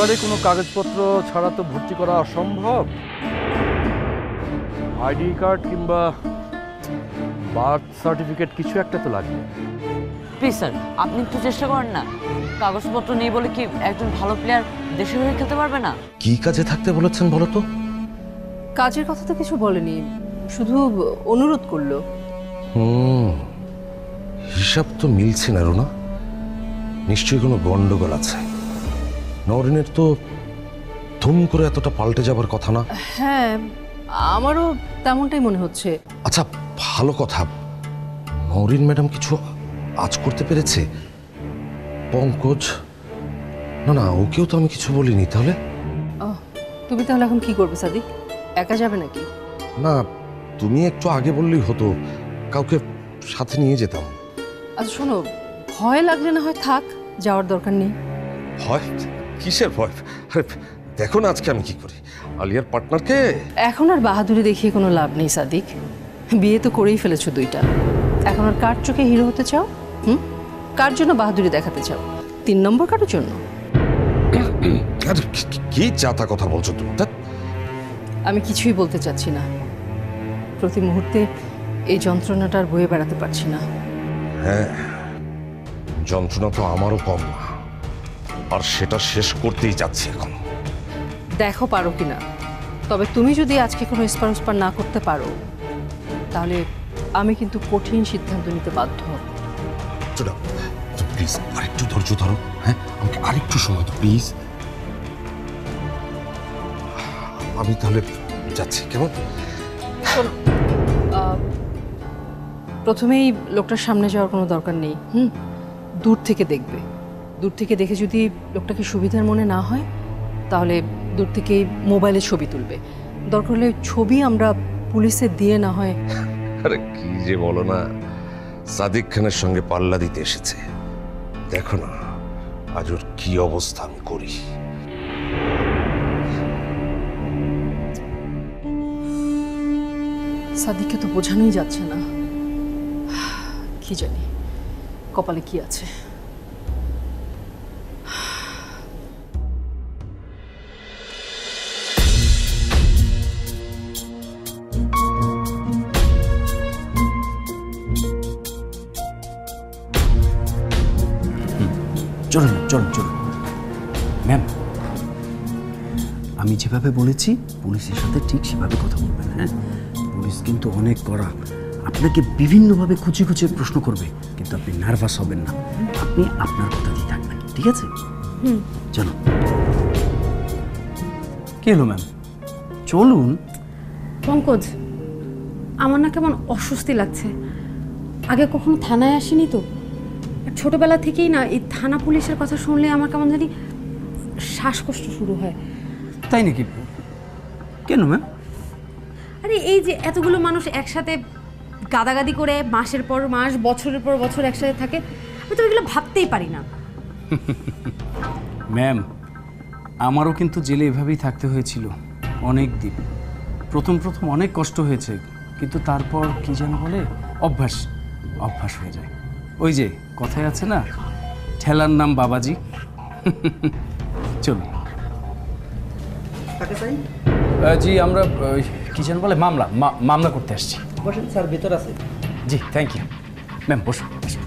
একেবারে কোনো কাগজপত্র ছাড়া তো ভর্তি করা অসম্ভব। আইডি কার্ড কিংবা বার্থ সার্টিফিকেট কিছু একটা তো লাগবে। প্লিজ স্যার, আপনি একটু চেষ্টা করেন না। কাগজপত্র নেই বলে কি একজন ভালো প্লেয়ার দেশের হয়ে খেলতে পারবে না? কি কাজে থাকতে বলেছেন বলো তো? কাজের কথা তো কিছু বলেনি, শুধু অনুরোধ করলো। হিসাব তো মিলছে না রুনা, নিশ্চয়ই কোনো গন্ডগোল আছে। নওরিনের তো ধুম করে এতটা পাল্টে যাবার কথা না। হ্যাঁ, আমারও তেমনটাই মনে হচ্ছে। আচ্ছা, ভালো কথা, নওরিন ম্যাডাম কিছু আজ করতে পেরেছে? পঙ্কজ, না না, ওকেও তো আমি কিছু বলিনি। তাহলে তুমি তাহলে এখন কি করবে সাদিক? একা যাবে নাকি? না, তুমি একটু আগে বললেই হতো, কাউকে সাথে নিয়ে যেতাম। আচ্ছা শোনো, ভয় লাগলে না হয় থাক, যাওয়ার দরকার নেই। ভয়? কিসের ভয়? আরে দেখো না আজকে আমি কি করি। আলিয়ার পার্টনারকে এখন আর বাহাদুরি দেখিয়ে কোনো লাভ নেই সাদিক, বিয়ে তো করেই ফেলেছো দুইটা। এখন আর কার চোখে হিরো হতে চাও? কার জন্য বাহাদুরি দেখাতে চাও? 3 নম্বর কারোর জন্য? কি চাতা কথা বলছো তুমি? আমি কিছুই বলতে চাচ্ছি না, প্রতি মুহূর্তে এই যন্ত্রণাটা আর বয়ে বেড়াতে পারছি না। হ্যাঁ, যন্ত্রণা তো আমারও কম না, আর সেটা শেষ করতেই যাচ্ছি এখন। দেখো পারো কিনা। তবে তুমি যদি আজকে কোনো স্পার না করতে পারো, তাহলে আমি কিন্তু কঠিন সিদ্ধান্ত নিতে বাধ্য হব। প্লিজ আরেকটু ধৈর্য ধরো। হ্যাঁ, আমাকে আরেকটু সময় দাও প্লিজ। আমি তাহলে যাচ্ছি, কেমন? প্রথমেই লোকটার সামনে যাওয়ার কোনো দরকার নেই। দূর থেকে দেখবে। দূর থেকে দেখে যদি লোকটাকে সুবিধার মনে না হয়, তাহলে দূর থেকেই মোবাইলে ছবি তুলবে। দরকার হলে ছবি আমরা পুলিশে দিয়ে না হয়। আরে কি যে বলো না, সাদিক খানের সঙ্গে পাল্লা দিতে এসেছে। দেখো না আজ ওর কি অবস্থা আমি করি। সাদিককে তো বোঝানোই যাচ্ছে না, কি জানি কপালে কি আছে। চলুন চলুন চলুন ম্যাম, আমি যেভাবে বলেছি পুলিশের সাথে ঠিক সেভাবে কথা বলবেন। হ্যাঁ, পুলিশ কিন্তু অনেক কড়া, আপনাকে বিভিন্নভাবে খুঁজে খুঁজে প্রশ্ন করবে, কিন্তু আপনি নার্ভাস হবেন না, আপনি আপনার কথা দিয়ে থাকবেন, ঠিক আছে? চলো। কি হলো ম্যাম, চলুন। পঙ্কজ, আমার না কেমন অস্বস্তি লাগছে। আগে কখনো থানায় আসিনি তো, ছোটবেলা থেকেই না এই থানা পুলিশের কথা শুনলে আমার কেমন জানি শ্বাসকষ্ট শুরু হয়। তাই নাকি? কেন ম্যাম? আরে এই যে এতগুলো মানুষ একসাথে গাদাগাদি করে মাসের পর মাস, বছরের পর বছর একসাথে থাকে, আমি তো এগুলো ভাবতেই পারি না। ম্যাম, আমারও কিন্তু জেলে এভাবেই থাকতে হয়েছিল অনেক দিন। প্রথম অনেক কষ্ট হয়েছে, কিন্তু তারপর কি যেন বলে, অভ্যাস অভ্যাস হয়ে যায়। ওই যে কথায় আছে না, ঠেলার নাম বাবাজি। চলুন। জি, আমরা কি যেন বলে মামলা করতে আসছি। বসেন স্যার, ভেতর আছে। জি, থ্যাংক ইউ ম্যাম। বসুন বসুন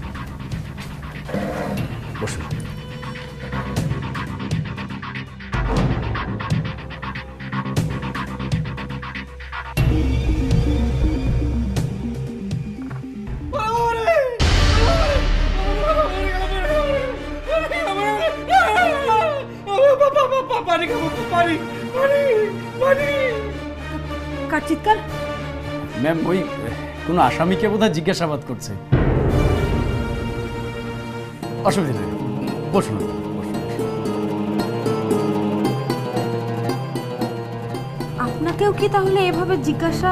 বসুন। কার চিৎকার? ম্যাম, ওই কোনো আসামিকে বোধহয় জিজ্ঞাসাবাদ করছে। অসুবিধা নেই, বসুন। আপনাকেও কি তাহলে এভাবে জিজ্ঞাসা?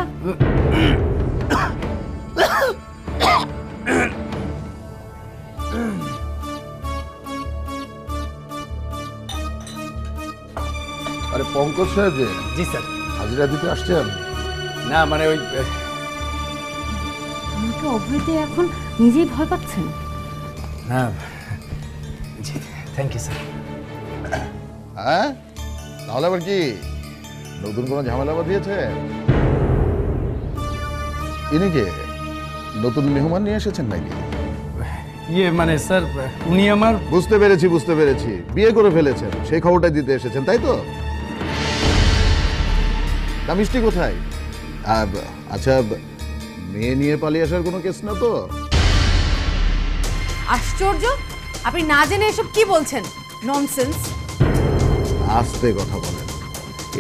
আরে পঙ্কজ সাহেব যে? জি স্যার। হাজিরা দিতে আসছেন? না মানে ওই আমাকে অভয়তে এখন নিজেই ভয় পাচ্ছেন? হ্যাঁ জি, থ্যাংক ইউ স্যার। হ্যাঁ, তাহলে আবার কি নতুন কোনো ঝামেলা বাঁধিয়েছে? ইনি কে, নতুন মেহমান নিয়ে এসেছেন নাকি? ইয়ে মানে স্যার, উনি আমার বুঝতে পেরেছি, বিয়ে করে ফেলেছেন, সেই খবরটা দিতে এসেছেন, তাই তো? তা মিষ্টি কোথায়? আচ্ছা, মেয়ে নিয়ে পালিয়ে আসার কোনো কেস না তো? আশ্চর্য, আপনি না জেনে এসব কি বলছেন? ননসেন্স। আস্তে কথা বলেন,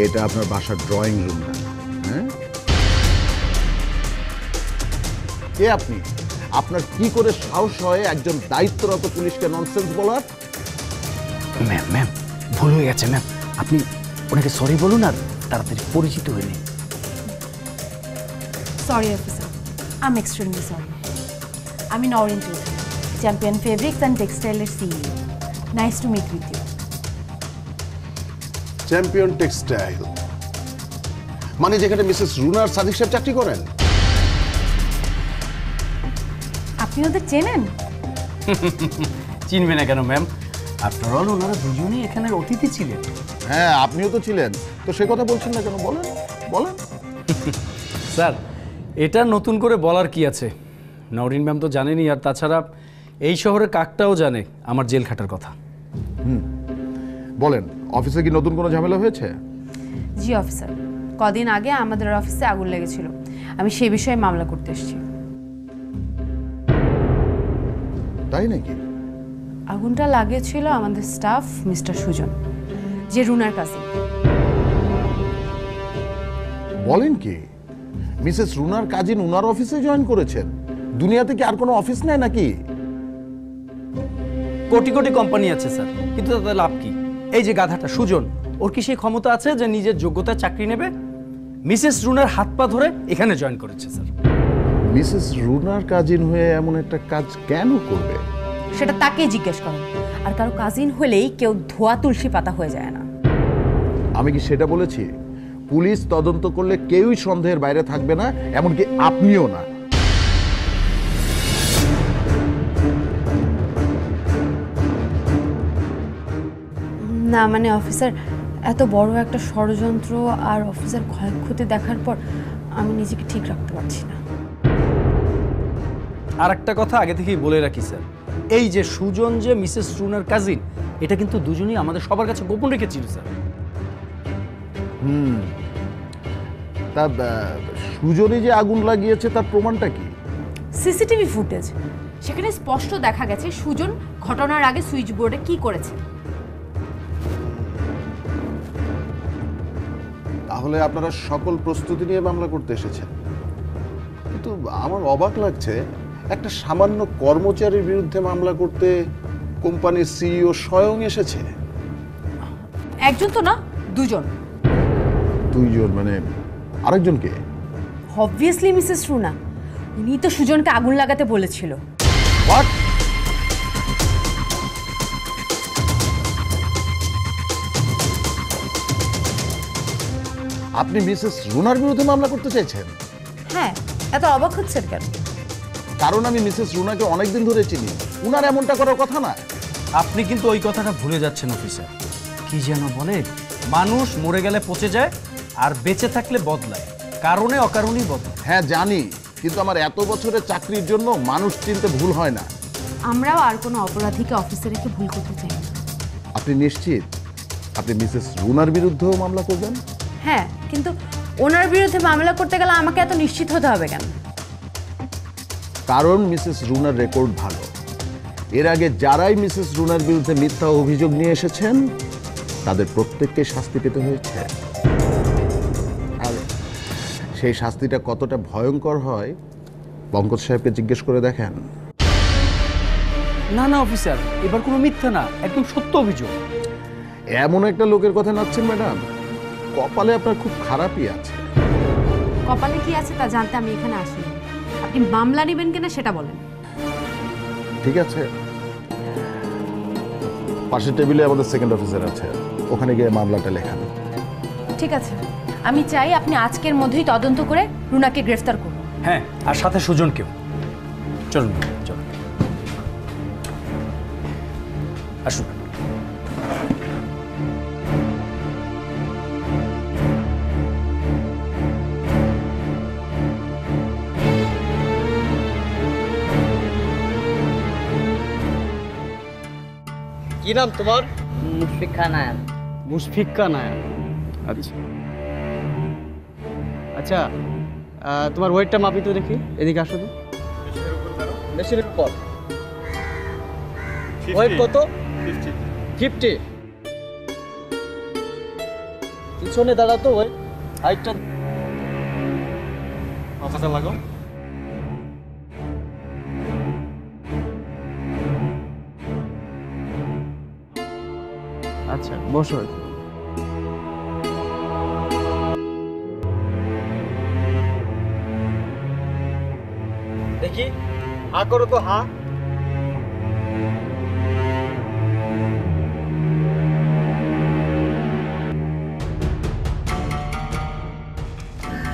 এটা আপনার বাসার ড্রয়িং রুম না। হ্যাঁ, কে আপনি? আপনার কি করে সাহস হয় একজন দায়িত্বরত পুলিশকে ননসেন্স বলার? ম্যাম ম্যাম ভুল হয়ে গেছে ম্যাম, আপনি ওনাকে সরি বলুন আর তাড়াতাড়ি পরিচিত হয়ে নিন। Sorry officer, I am extremely sorry. আমি Nowrin Chowdhury, champion fabrics and টেক্সটাইলের CEO. Nice to meet with you. Champion textile মানে যেখানে মিসেস রুনার সাদিক সাহেব চাকরি করেন? আপনি ওদের চেনেন? চিনবে না কেন ম্যাম, আফটার অল ওনারা দুজনেই এখানের অতিথি ছিলেন। হ্যাঁ, আপনিও তো ছিলেন, তো সে কথা বলছেন না কেন? বলেন বলেন। স্যার, এটা নতুন করে বলার কি আছে? নওরিন ম্যাম তো জানেনই, আর তাছাড়া এই শহরে কাকটাও জানে আমার জেল খাটার কথা। বলেন, অফিসে কি নতুন কোনো ঝামেলা হয়েছে? জি অফিসার, কদিন আগে আমাদের অফিসে আগুন লেগেছিল, আমি সেই বিষয়ে মামলা করতে এসেছি। তাই নাকি? আগুনটা লাগিয়েছিল আমাদের স্টাফ মিস্টার সুজন, যে রুনার কাজিন। বলেন কি, মিসেস রুনার কাজিন উনার অফিসে জয়েন করেছেন? দুনিয়াতে কি আর কোনো অফিস নাই নাকি? কোটি কোটি কোম্পানি আছে স্যার, কিন্তু তাতে লাভ কি? এই যে গাধাটা সুজন, ওর কি সেই ক্ষমতা আছে যে নিজের যোগ্যতায় চাকরি নেবে? মিসেস রুনার হাত পা ধরে এখানে জয়েন করেছে স্যার। মিসেস রুনার কাজিন হয়ে এমন একটা কাজ কেন করবে? সেটা তাকেই জিজ্ঞেস করেন। আর কারো কাজিন হলেই কেউ ধোয়া তুলসী পাতা হয়ে যায় না। আমি কি সেটা বলেছি? পুলিশ তদন্ত করলে কেউই সন্দেহের বাইরে থাকবে না, এমনকি আপনিও না। না মানে অফিসার, এত বড় একটা ষড়যন্ত্র আর অফিসার ক্ষয়ক্ষতি দেখার পর আমি নিজেকে ঠিক রাখতে পারছি না। আর একটা কথা আগে থেকেই বলে রাখি স্যার, এই যে সুজন যে মিসেস রুনার কাজিন, এটা কিন্তু দুজনেই আমাদের সবার কাছে গোপন রেখেছিল স্যার। তা সুজনে যে আগুন লাগিয়েছে তার প্রমাণটা কি? সিসিটিভি ফুটেজ, সেখানে স্পষ্ট দেখা গেছে সুজন ঘটনার আগে সুইচ বোর্ডে কি করেছে। তাহলে আপনারা সকল প্রস্তুতি নিয়ে মামলা করতে এসেছেন, কিন্তু আমার অবাক লাগছে একটা সামান্য কর্মচারীর বিরুদ্ধে মামলা করতে কোম্পানির সিইও স্বয়ং এসেছে। একজন তো না, দুজন। দুইজন মানে আরেকজনকে? অবভিয়াসলি মিসেস রুনা, উনি তো সুজনকে আগুন লাগাতে বলেছিল। হোয়াট? আপনি মিসেস রুনার বিরুদ্ধে মামলা করতে চাইছেন? হ্যাঁ, এত অবাক হচ্ছেন কেন? কারণ আমি মিসেস রুনাকে অনেকদিন ধরে চিনি, উনার এমনটা করার কথা না। আপনি কিন্তু ওই কথাটা ভুলে যাচ্ছেন অফিসার। কি যেন বলে, মানুষ মরে গেলে পচে যায়, আর বেঁচে থাকলে বদলায়, কারণে অকারণেই বদলায়। হ্যাঁ জানি, কিন্তু আমার এত বছরের চাকরির জন্য মানুষ চিনতে ভুল হয় না। আমরাও আর কোনো অপরাধীকে অফিসে রেখে ভুল করতে চাই না। আপনি নিশ্চিত আপনি মিসেস রুনার বিরুদ্ধেও মামলা করবেন? হ্যাঁ, কিন্তু ওনার বিরুদ্ধে মামলা করতে গেলে আমাকে এত নিশ্চিত হতে হবে কেন? কারণ মিসেস রুনার রেকর্ড ভালো। এর আগে যারাই মিসেস রুনার বিরুদ্ধে মিথ্যা অভিযোগ নিয়ে এসেছেন তাদের প্রত্যেককে শাস্তি পেতে হয়েছে। আর সেই শাস্তিটা কতটা ভয়ঙ্কর হয় পঙ্কজ সাহেবকে জিজ্ঞেস করে দেখেন। না না অফিসার, এবার কোনো মিথ্যা না, একদম সত্য অভিযোগ। এমন একটা লোকের কথা নাচ্ছেন ম্যাডাম, কপালে আপনার খুব খারাপই আছে। কপালে কি আছে তা জানতে আমি এখানে আসিনি। আপনি মামলা নেবেন কিনা সেটা বলেন। ঠিক আছে, পাশের টেবিলে আমাদের সেকেন্ড অফিসার আছে, ওখানে গিয়ে মামলাটা লেখান। ঠিক আছে, আমি চাই আপনি আজকের মধ্যেই তদন্ত করে রুনাকে গ্রেফতার করুন। হ্যাঁ, আর সাথে সুজনকেও। চলুন চলুন, আসুন। কি নাম তোমার? মুশফিকা নায়ার। মুশফিকা নায়ার। আচ্ছা আচ্ছা, তোমার ওয়েটটা মাপি তো দেখি, এদিকে আসো তো। মেশিনের উপর ওয়েট কত? 50। পিছনে দাঁড়াতো, ওয়েট হাইটটা মাথাটা লাগাও। আচ্ছা বসো। দেখি হা করো তো, হা।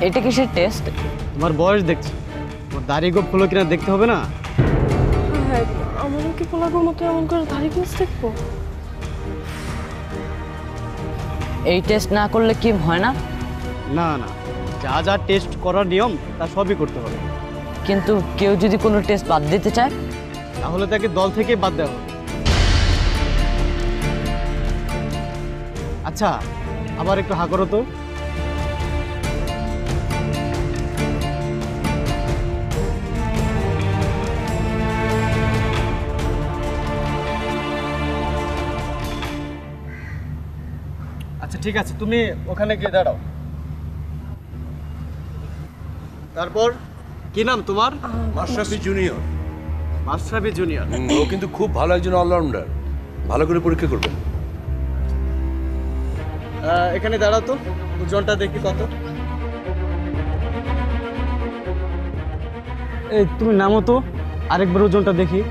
এটা কিসের টেস্ট? তোমার বয়স দেখছি, তোমার দাড়ি গোপ হলো কিনা দেখতে হবে না? হ্যাঁ, আমারও কি পোলাগোর মতো এমন করে দাড়ি গোছ দেখবো? এই টেস্ট না করলে কি হয় না? না না, যা যা টেস্ট করার নিয়ম তা সবই করতে হবে। কিন্তু কেউ যদি কোনো টেস্ট বাদ দিতে চায়, তাহলে তাকে দল থেকে বাদ দেওয়া হবে। আচ্ছা, আবার একটু হা করো তো। আচ্ছা ঠিক আছে, তুমি ওখানে গিয়ে দাঁড়াও। তারপর কি নাম তোমার? মাশরাফি জুনিয়র। মাশরাফি জুনিয়র। ও কিন্তু খুব ভালো একজন অলরাউন্ডার, ভালো করে পরীক্ষা করবেন। এখানে দাঁড়াও তো, ওজনটা দেখি কত। এই তুমি নামো তো, আরেকবার ওজনটা দেখি।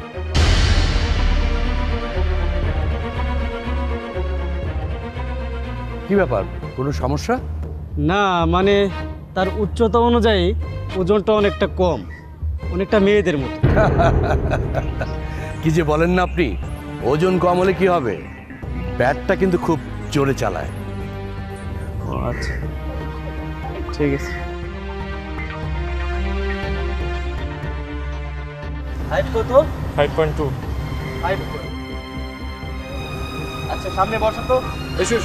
কি ব্যাপার, কোনো সমস্যা? না মানে তার উচ্চতা অনুযায়ী ওজনটা অনেকটা কম, অনেকটা মেয়েদের মতো। কি যে বলেন না আপনি, ওজন কম হলে কি হবে, ব্যাটটা কিন্তু খুব জোরে চালায়। আচ্ছা ঠিক আছে। হাইট কত? 5.2। আচ্ছা সামনে বসো তো। এসো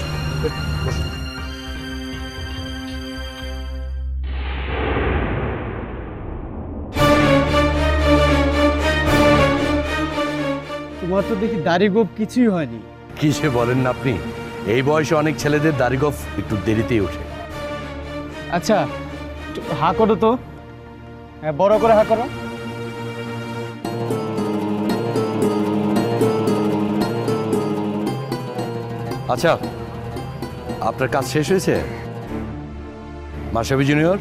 তোমার তো দেখি দাড়ি গোপ কিছুই হয়নি। কি যে বলেন না আপনি, এই বয়সে অনেক ছেলেদের দাড়ি গোঁফ একটু দেরিতেই ওঠে। আচ্ছা হা করো তো, হ্যাঁ বড় করে হা করো। আচ্ছা, আপনার কাজ শেষ হয়েছে? মাশরাফি জুনিয়র,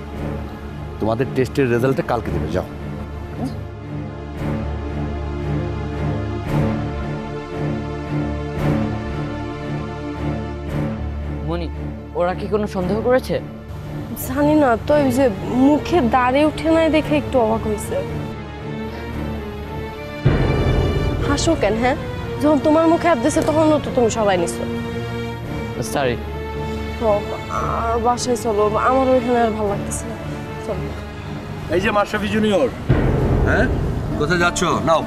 তোমাদের টেস্টের রেজাল্টটা কালকে দেবে, যাও। মনি, ওরা কি কোনো সন্দেহ করেছে? জানি না তো, ওই যে মুখে দাড়ি উঠে নাই দেখে একটু অবাক হয়েছে। হাসো কেন? হ্যাঁ, যখন তোমার মুখে হাত দিছে তখন তো তুমি সবাই নিছো। সরি। বাসায় চলো, আমার ওইখানে আর ভালো লাগতেছে না, চলো। এই যে মাশরাফি জুনিয়র, হ্যাঁ কোথায় যাচ্ছ? নাও,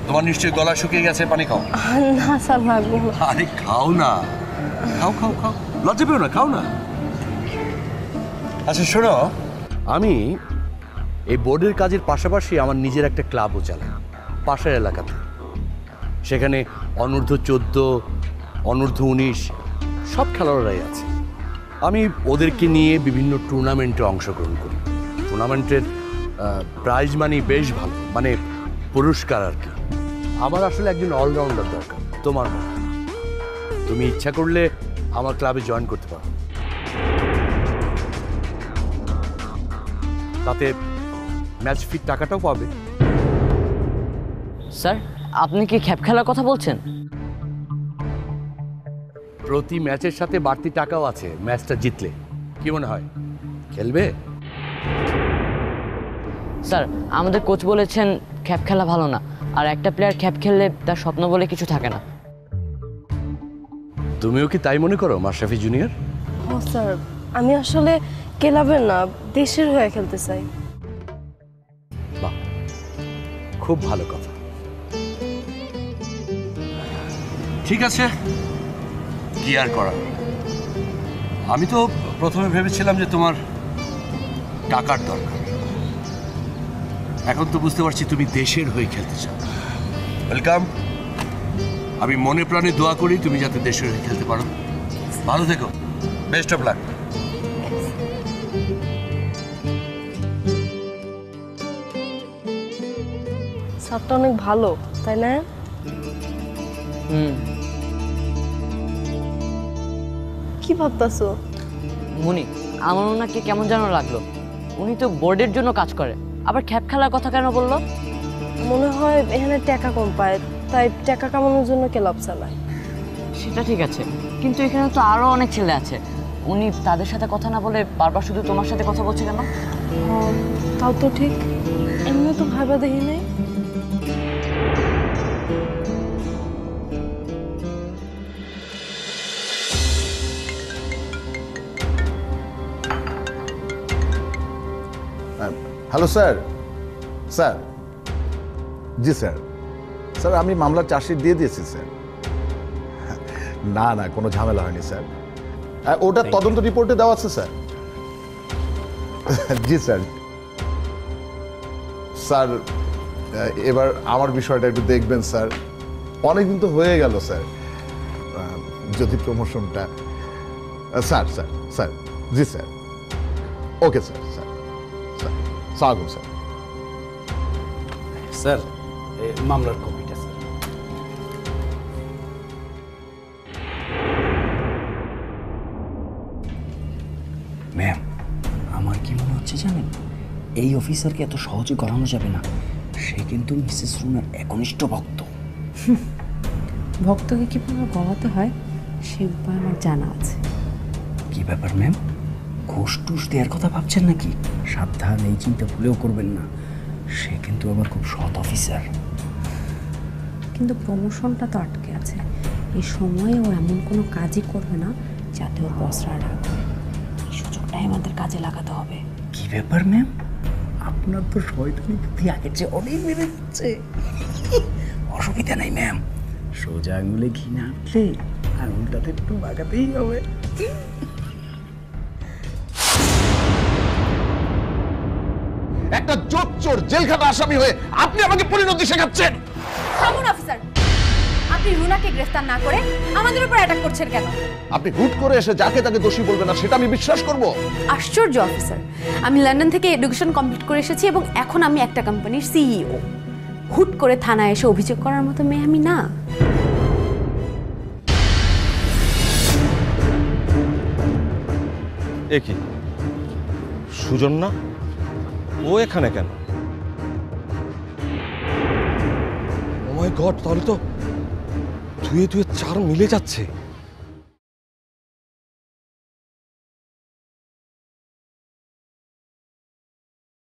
তোমার নিশ্চয়ই গলা শুকিয়ে গেছে, পানি খাও। না স্যার, লাগবো না। আরে খাও না, খাও খাও খাও, লজ্জা পেও না, খাও না। আচ্ছা শোনো, আমি এই বোর্ডের কাজের পাশাপাশি আমার নিজের একটা ক্লাবও চালাই পাশের এলাকাতে। সেখানে অনূর্ধ্ব 14, অনূর্ধ্ব 19 সব খেলোয়াড়রাই আছে। আমি ওদেরকে নিয়ে বিভিন্ন টুর্নামেন্টে অংশগ্রহণ করি। টুর্নামেন্টের প্রাইজ মানি বেশ ভালো, মানে পুরস্কার আর কি। আমার আসলে একজন অলরাউন্ডার দরকার, তোমার মতো। তুমি ইচ্ছা করলে আমার ক্লাবে জয়েন করতে পারো, তাতে ম্যাচ ফির টাকাটাও পাবে। স্যার, আপনি কি খ্যাপ খেলার কথা বলছেন? প্রতি ম্যাচের সাথে বাড়তি টাকাও আছে ম্যাচটা জিতলে। কি মনে হয়, খেলবে? স্যার, আমাদের কোচ বলেছেন খ্যাপ খেলা ভালো না, আর একটা প্লেয়ার খ্যাপ খেললে তার স্বপ্ন বলে কিছু থাকে না। তুমিও কি তাই মনে করো মাশরাফি জুনিয়র? ও স্যার, আমি আসলে ক্লাবের না, দেশের হয়ে খেলতে চাই। বাহ, খুব ভালো কথা। ঠিক আছে, কি আর করা। আমি তো প্রথমে ভেবেছিলাম যে তোমার টাকার দরকার, এখন তো বুঝতে পারছি তুমি দেশের হয়ে খেলতে চাও। ওয়েলকাম। আমি মনে প্রাণে দোয়া করি তুমি যাতে দেশের হয়ে খেলতে পারো। ভালো থেকো, বেস্ট অফ লাক। স্যারটা অনেক ভালো, তাই না? কি ভাবতাছো? মুনি, আমার ওনাকে কেমন যেন লাগলো। উনি তো বোর্ডের জন্য কাজ করে, আবার খ্যাপ খেলার কথা কেন বললো? মনে হয় এখানে টাকা কম পায়, তাই টাকা কামানোর জন্য ক্লাব চালায়। সেটা ঠিক আছে, কিন্তু এখানে তো আরো অনেক ছেলে আছে। উনি তাদের সাথে কথা না বলে বারবার শুধু তোমার সাথে কথা বলছে কেন? তাও তো ঠিক, এমনি তো ভাবা দেখি নাই। Hello sir. স্যার, জি স্যার। স্যার আমি মামলার চার্জশিট দিয়ে দিয়েছি স্যার। না না, কোনো ঝামেলা হয়নি স্যার, ওটা তদন্ত রিপোর্টে দেওয়া আছে স্যার। জি স্যার। স্যার এবার আমার বিষয়টা একটু দেখবেন স্যার, অনেকদিন তো হয়ে গেল স্যার, যদি প্রমোশনটা। স্যার স্যার স্যার, জি sir. Okay sir. Sir sir, স্বাগত স্যার। স্যার, মামলার কপিটা স্যার। ম্যাম, আমার কি মনে হচ্ছে জানেন, এই অফিসারকে এত সহজে গড়ানো যাবে না। সে কিন্তু মিসেস রুনার একনিষ্ঠ ভক্ত। ভক্তকে কীভাবে গলাতে হয় সে উপায় আমার জানা আছে। কি ব্যাপার ম্যাম, ঘুষ টুস দেওয়ার কথা ভাবছেন নাকি? সাবধান, এই চিন্তা ভুলেও করবেন না। সে কিন্তু আবার খুব সৎ অফিসার। কিন্তু প্রমোশনটা তো আটকে আছে। এই সময়ে ও এমন কোনো কাজই করবে না যাতে ওর বসরা রাগ হয়। এই সুযোগটাই আমাদের কাজে লাগাতে হবে। কি ব্যাপার ম্যাম, আপনার তো শয়তানি বুদ্ধি আগের চেয়ে অনেক বেড়ে যাচ্ছে। অসুবিধা নেই ম্যাম, সোজা আঙুলে ঘি না আটলে আঙুলটাতে একটু বাগাতেই হবে। একটা জোচ্চোর জেলখানা আসামি হয়ে আপনি আমাকে পরিণতি শেখাচ্ছেন? থামুন অফিসার, আপনি রুনাকে গ্রেফতার না করে আমাদের উপর অ্যাটাক করছেন কেন? আপনি হুট করে এসে যাকে তাকে দোষী বলবেন না, সেটা আমি বিশ্বাস করব? আশ্চর্য অফিসার, আমি লন্ডন থেকে এডুকেশন কমপ্লিট করে এসেছি এবং এখন আমি একটা কোম্পানির সিইও। হুট করে থানায় এসে অভিযোগ করার মতো মেয়ে আমি না। এ কি সুজন না? ও এখানে কেন? ও মাই গড, তাহলে তো ধুয়ে ধুয়ে চার মিলে যাচ্ছে।